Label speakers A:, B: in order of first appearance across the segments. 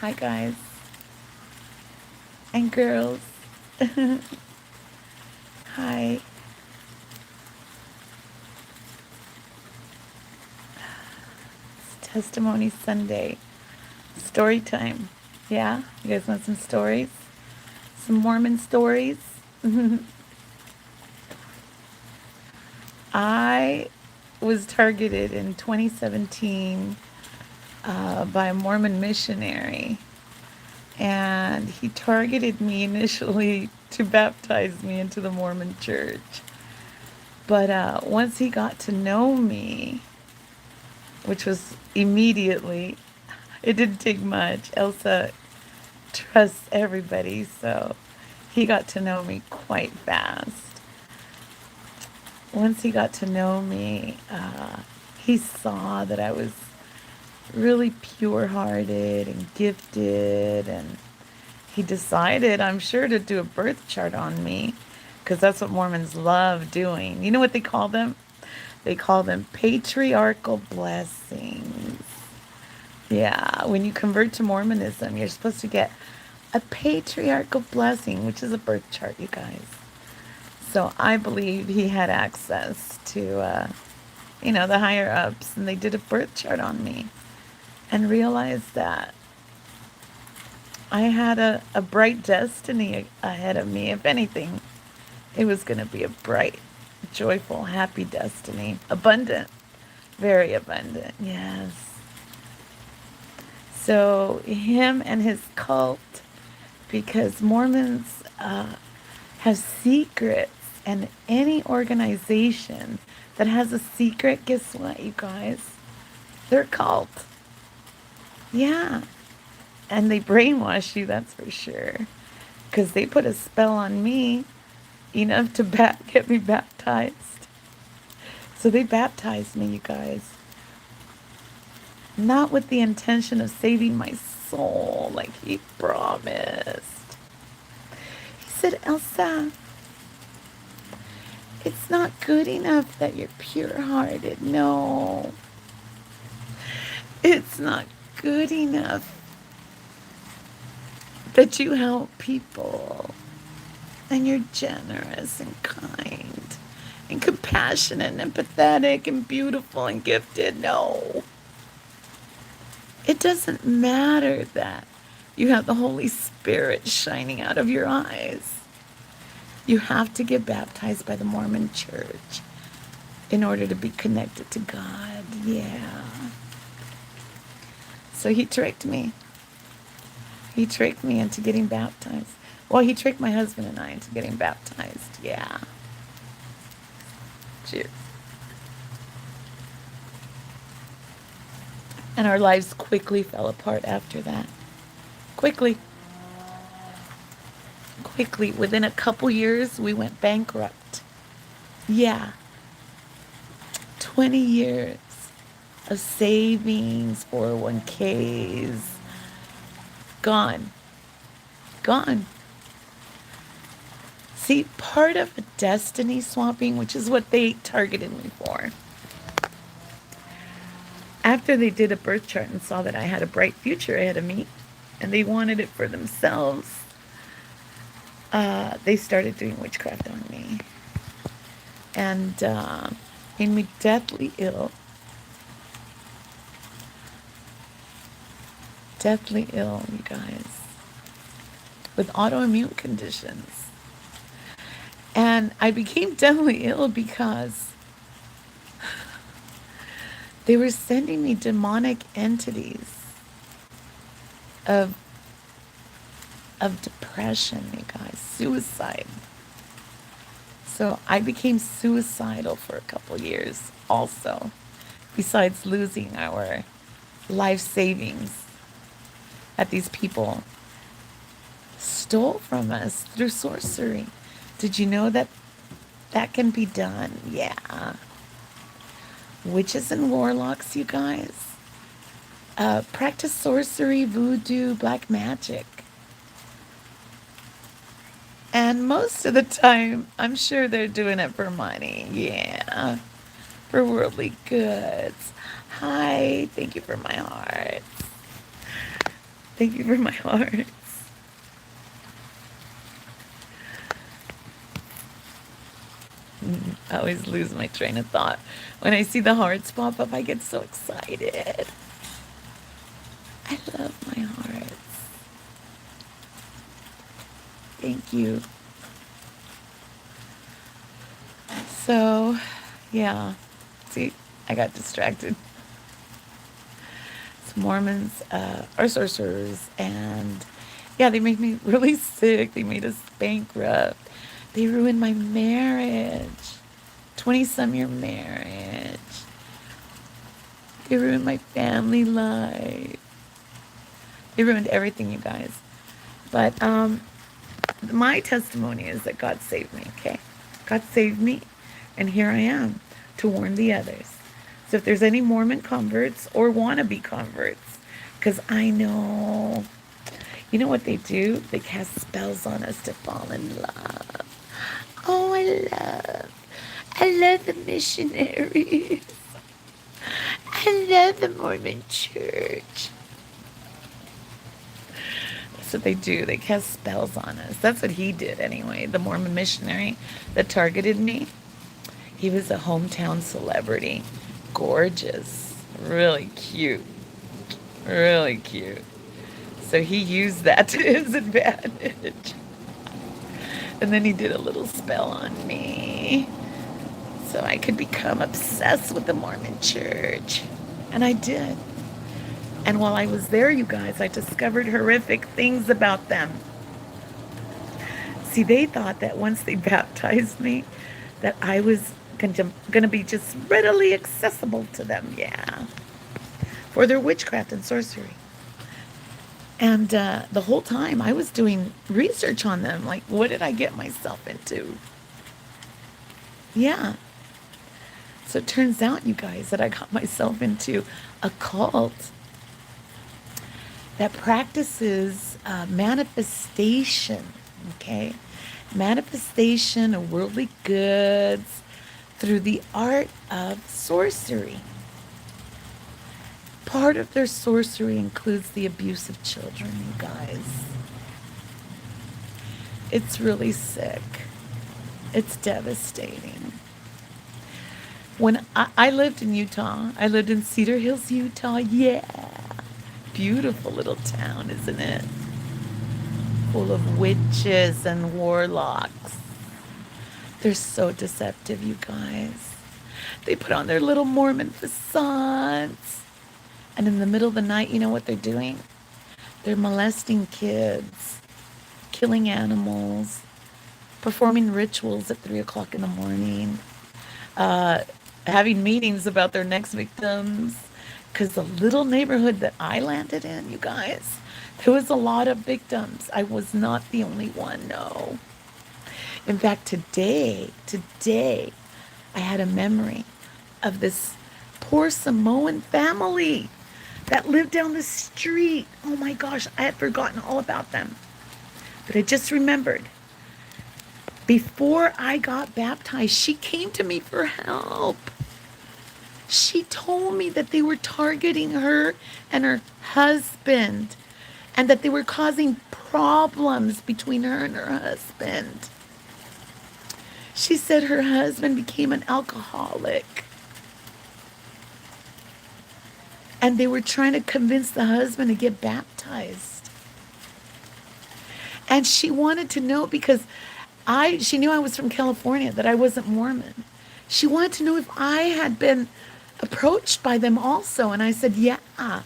A: Hi, guys and girls. Hi. It's Testimony Sunday. Story time. Yeah? You guys want some stories? Some Mormon stories? I was targeted in 2017 by a Mormon missionary. And he targeted me initially to baptize me into the Mormon church. But once he got to know me, which was immediately, it didn't take much. Elsa trusts everybody, so he got to know me quite fast. Once he got to know me, he saw that I was really pure-hearted and gifted, and he decided, I'm sure, to do a birth chart on me, because that's what Mormons love doing. You know what they call them? They call them patriarchal blessings. Yeah, when you convert to Mormonism, you're supposed to get a patriarchal blessing, which is a birth chart, you guys. So I believe he had access to, the higher ups, and they did a birth chart on me and realized that I had a bright destiny ahead of me. If anything, it was going to be a bright, joyful, happy destiny. Abundant. Very abundant, yes. So him and his cult, because Mormons have secrets, and any organization that has a secret, guess what, you guys? They're a cult. Yeah. And they brainwash you, that's for sure. Because they put a spell on me enough to get me baptized. So they baptized me, you guys. Not with the intention of saving my soul like he promised. He said, Elsa, it's not good enough that you're pure-hearted. No. It's not good enough that you help people and you're generous and kind and compassionate and empathetic and beautiful and gifted. No. It doesn't matter that you have the Holy Spirit shining out of your eyes. You have to get baptized by the Mormon church in order to be connected to God. Yeah. So he tricked me. He tricked me into getting baptized. Well, he tricked my husband and I into getting baptized. Yeah. Cheers. And our lives quickly fell apart after that. Quickly. Within a couple years, we went bankrupt. Yeah. 20 years of savings, 401ks, gone. See, part of a destiny swapping, which is what they targeted me for, after they did a birth chart and saw that I had a bright future ahead of me, and they wanted it for themselves, they started doing witchcraft on me. And made me deathly ill. Deathly ill, you guys. With autoimmune conditions. And I became deathly ill because they were sending me demonic entities of depression, you guys. Suicide. So I became suicidal for a couple years also, besides losing our life savings that these people stole from us through sorcery. Did you know that that can be done? Yeah. Witches and warlocks, you guys, practice sorcery, voodoo, black magic. And most of the time, I'm sure they're doing it for money. Yeah. For worldly goods. Hi. Thank you for my heart. Thank you for my hearts. I always lose my train of thought. When I see the hearts pop up, I get so excited. I love my hearts. Thank you. So, yeah. See, I got distracted. So Mormons are sorcerers, and yeah, they made me really sick. They made us bankrupt. They ruined my marriage. 20-some year marriage. They ruined my family life. They ruined everything, you guys. But my testimony is that God saved me, okay? God saved me, and here I am to warn the others. So if there's any Mormon converts or wannabe converts, because I know, you know what they do? They cast spells on us to fall in love. Oh, I love the missionaries. I love the Mormon church. That's what they do. They cast spells on us. That's what he did anyway. The Mormon missionary that targeted me. He was a hometown celebrity. Gorgeous. Really cute. Really cute. So he used that to his advantage. And then he did a little spell on me so I could become obsessed with the Mormon church. And I did. And while I was there, you guys, I discovered horrific things about them. See, they thought that once they baptized me, that I was going to be just readily accessible to them, yeah, for their witchcraft and sorcery. And the whole time I was doing research on them, like, what did I get myself into? Yeah. So it turns out, you guys, that I got myself into a cult that practices manifestation, okay? Manifestation of worldly goods through the art of sorcery. Part of their sorcery includes the abuse of children, you guys. It's really sick. It's devastating. When I lived in Utah, I lived in Cedar Hills, Utah, yeah. Beautiful little town, isn't it? Full of witches and warlocks. They're so deceptive, you guys. They put on their little Mormon facades. And in the middle of the night, you know what they're doing? They're molesting kids, killing animals, performing rituals at 3 o'clock in the morning, having meetings about their next victims. Because the little neighborhood that I landed in, you guys, there was a lot of victims. I was not the only one, no. In fact, today, I had a memory of this poor Samoan family that lived down the street. Oh my gosh, I had forgotten all about them. But I just remembered. Before I got baptized, she came to me for help. She told me that they were targeting her and her husband, and that they were causing problems between her and her husband. She said her husband became an alcoholic, and they were trying to convince the husband to get baptized. And she wanted to know, because she knew I was from California, that I wasn't Mormon. She wanted to know if I had been approached by them also. And I said, yeah, I'm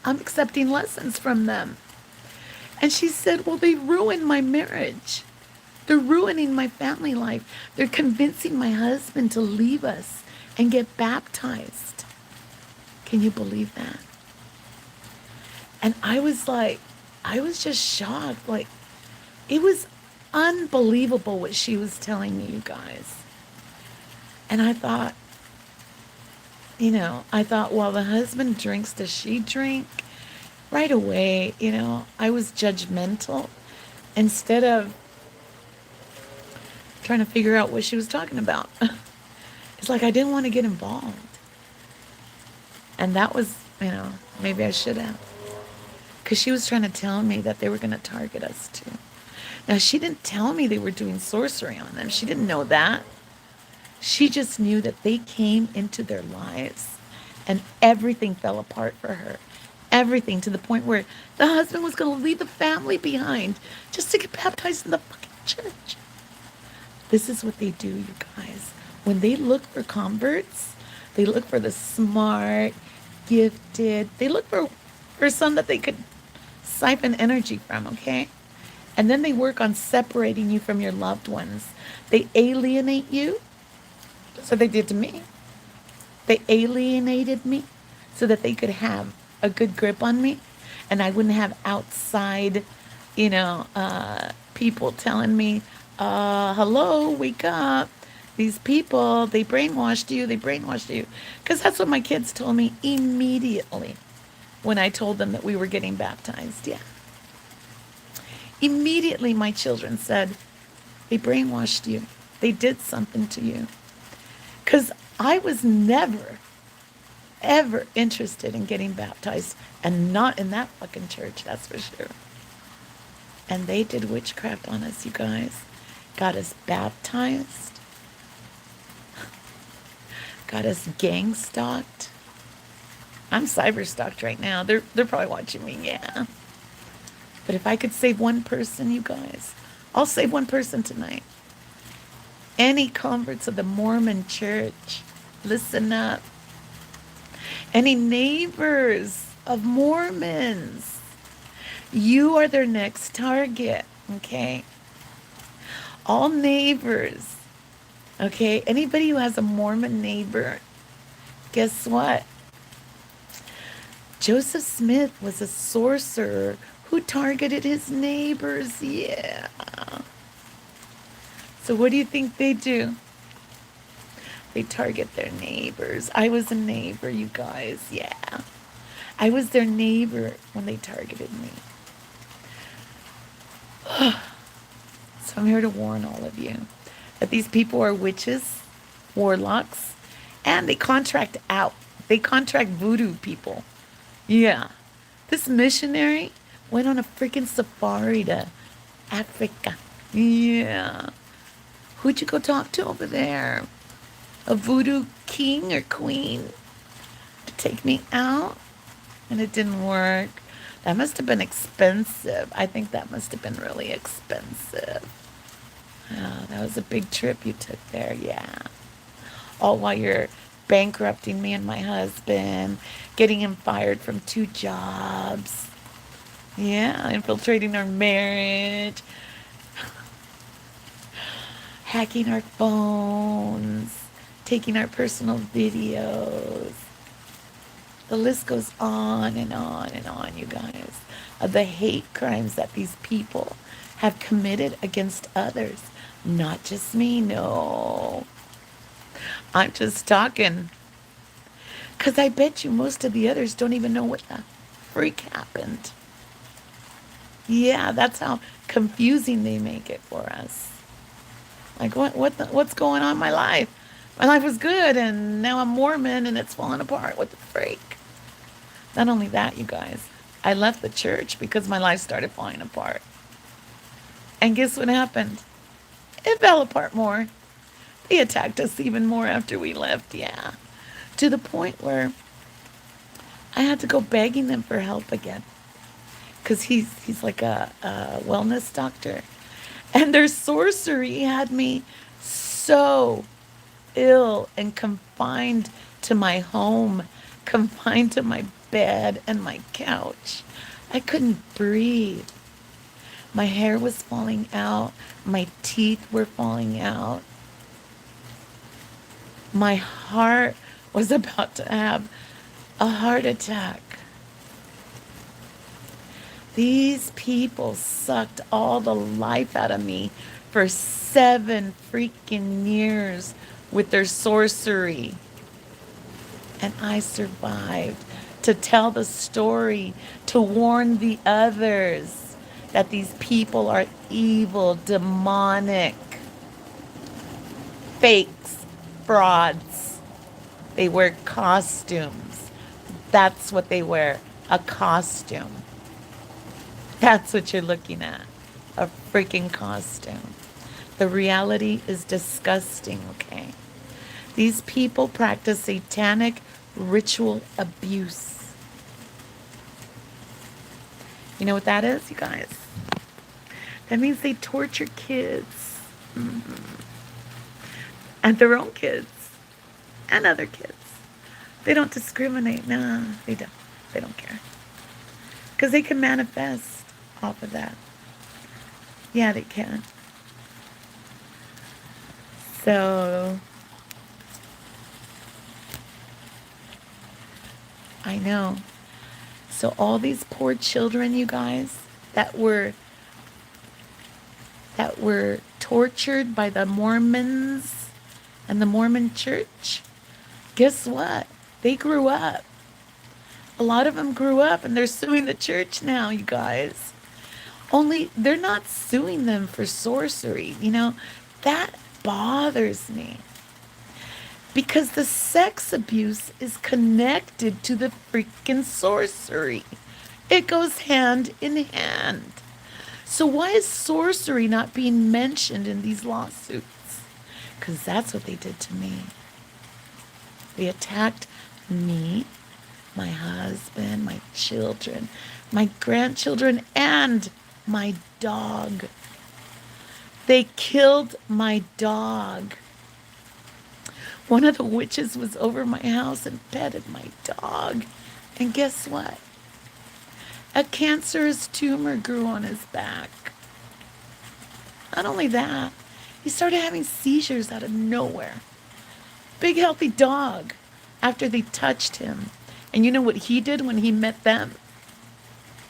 A: accepting lessons from them. And she said, well, they ruined my marriage. They're ruining my family life. They're convincing my husband to leave us and get baptized. Can you believe that? And I was just shocked. Like, it was unbelievable what she was telling me, you guys. And I thought, while the husband drinks, does she drink? Right away, I was judgmental instead of trying to figure out what she was talking about. It's like I didn't want to get involved. And that was You know, maybe I should have. Because she was trying to tell me that they were going to target us too. Now, she didn't tell me they were doing sorcery on them. She didn't know that. She just knew that they came into their lives and everything fell apart for her. Everything, to the point where the husband was going to leave the family behind just to get baptized in the fucking church. This is what they do, you guys. When they look for converts, they look for the smart, gifted. They look for some that they could siphon energy from, okay? And then they work on separating you from your loved ones. They alienate you. That's what they did to me. They alienated me so that they could have a good grip on me. And I wouldn't have outside, people telling me, hello, wake up. These people, they brainwashed you. They brainwashed you. Because that's what my kids told me immediately when I told them that we were getting baptized. Yeah. Immediately, my children said, they brainwashed you. They did something to you. Because I was never, ever interested in getting baptized, and not in that fucking church, that's for sure. And they did witchcraft on us, you guys. Got us baptized. Got us gang stalked. I'm cyber stalked right now. They're probably watching me, yeah. But if I could save one person, you guys, I'll save one person tonight. Any converts of the Mormon church, listen up. Any neighbors of Mormons, you are their next target, okay? All neighbors, okay? Anybody who has a Mormon neighbor, guess what? Joseph Smith was a sorcerer who targeted his neighbors, yeah. So what do you think they do? They target their neighbors. I was a neighbor, you guys, yeah. I was their neighbor when they targeted me. So I'm here to warn all of you that these people are witches, warlocks, and they contract out. They contract voodoo people. Yeah. This missionary went on a freaking safari to Africa. Yeah. Who'd you go talk to over there? A voodoo king or queen to take me out? And it didn't work. That must have been expensive. I think that must have been really expensive. Oh, that was a big trip you took there, yeah. All while you're bankrupting me and my husband, getting him fired from 2 jobs. Yeah, infiltrating our marriage, hacking our phones, taking our personal videos. The list goes on and on and on, you guys, of the hate crimes that these people have committed against others. Not just me, no. I'm just talking. Because I bet you most of the others don't even know what the freak happened. Yeah, that's how confusing they make it for us. Like, what's going on in my life? My life was good, and now I'm Mormon, and it's falling apart. What the freak? Not only that, you guys, I left the church because my life started falling apart. And guess what happened? It fell apart more. They attacked us even more after we left, yeah. To the point where I had to go begging them for help again. Because he's like a wellness doctor. And their sorcery had me so ill and confined to my home, confined to my bed and my couch. I couldn't breathe. My hair was falling out. My teeth were falling out. My heart was about to have a heart attack. These people sucked all the life out of me for 7 freaking years with their sorcery. And I survived to tell the story, to warn the others that these people are evil, demonic, fakes, frauds. They wear costumes, That's what they wear, a costume. That's what you're looking at, a freaking costume. The reality is disgusting, okay? These people practice satanic ritual abuse. You know what that is, you guys? That means they torture kids. And their own kids. And other kids. They don't discriminate. No, they don't. They don't care. Because they can manifest off of that. Yeah, they can. So, I know. So all these poor children, you guys, that were tortured by the Mormons and the Mormon church, guess what? They grew up. A lot of them grew up and they're suing the church now, you guys. Only they're not suing them for sorcery. You know, that bothers me. Because the sex abuse is connected to the freaking sorcery. It goes hand in hand. So why is sorcery not being mentioned in these lawsuits? Because that's what they did to me. They attacked me, my husband, my children, my grandchildren, and my dog. They killed my dog. One of the witches was over my house and petted my dog. And guess what? A cancerous tumor grew on his back. Not only that, he started having seizures out of nowhere. Big healthy dog. After they touched him. And you know what he did when he met them?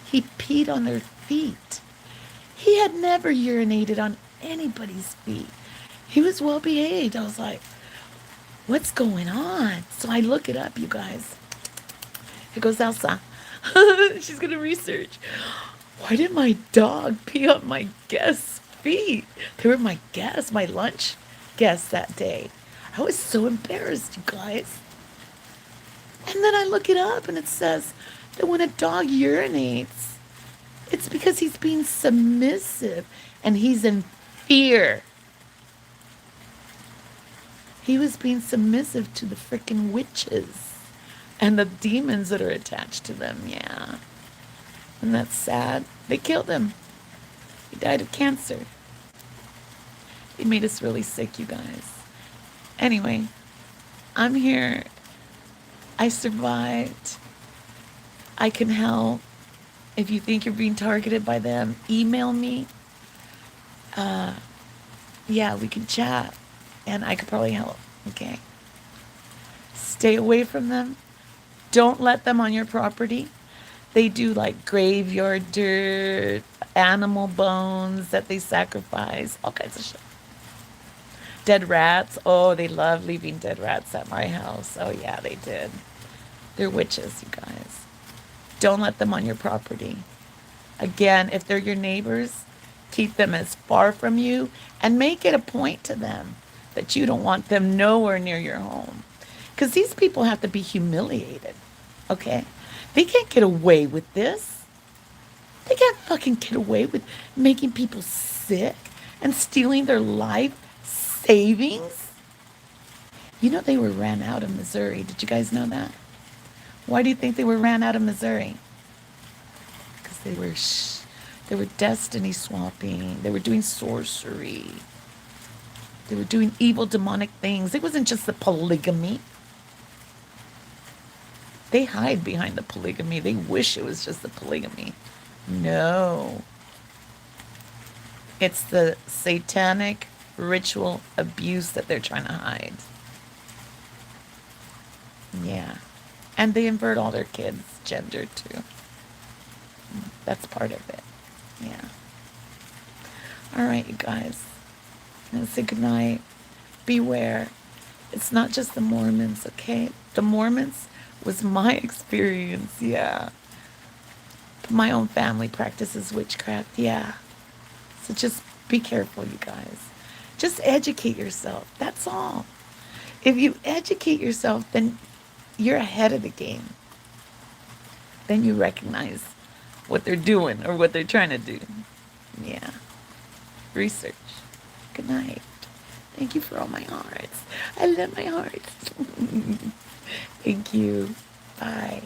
A: He peed on their feet. He had never urinated on anybody's feet. He was well behaved. I was like, what's going on? So I look it up, you guys. Here goes Elsa. She's going to research. Why did my dog pee on my guest's feet? They were my guests, my lunch guests that day. I was so embarrassed, you guys. And then I look it up and it says that when a dog urinates, it's because he's being submissive and he's in fear. He was being submissive to the freaking witches and the demons that are attached to them. Yeah. And that's sad. They killed him. He died of cancer. It made us really sick, you guys. Anyway, I'm here. I survived. I can help. If you think you're being targeted by them, email me. Yeah, we can chat. And I could probably help. Okay? Stay away from them. Don't let them on your property. They do like graveyard dirt, animal bones that they sacrifice, all kinds of shit. Dead rats. Oh, they love leaving dead rats at my house. Oh, yeah, they did. They're witches, you guys. Don't let them on your property. Again, if they're your neighbors, keep them as far from you and make it a point to them that you don't want them nowhere near your home. Because these people have to be humiliated, okay? They can't get away with this. They can't fucking get away with making people sick and stealing their life savings. You know they were ran out of Missouri. Did you guys know that? Why do you think they were ran out of Missouri? Because they were destiny swapping. They were doing sorcery. They were doing evil demonic things. It wasn't just the polygamy. They hide behind the polygamy. They wish it was just the polygamy. No. It's the satanic ritual abuse that they're trying to hide. Yeah. And they invert all their kids' gender too. That's part of it. Yeah. All right, you guys. I'm going to say goodnight. Beware. It's not just the Mormons, okay? The Mormons was my experience, yeah. My own family practices witchcraft, yeah. So just be careful, you guys. Just educate yourself. That's all. If you educate yourself, then you're ahead of the game. Then you recognize what they're doing or what they're trying to do. Yeah. Research. Good night. Thank you for all my hearts. I love my hearts. Thank you. Bye.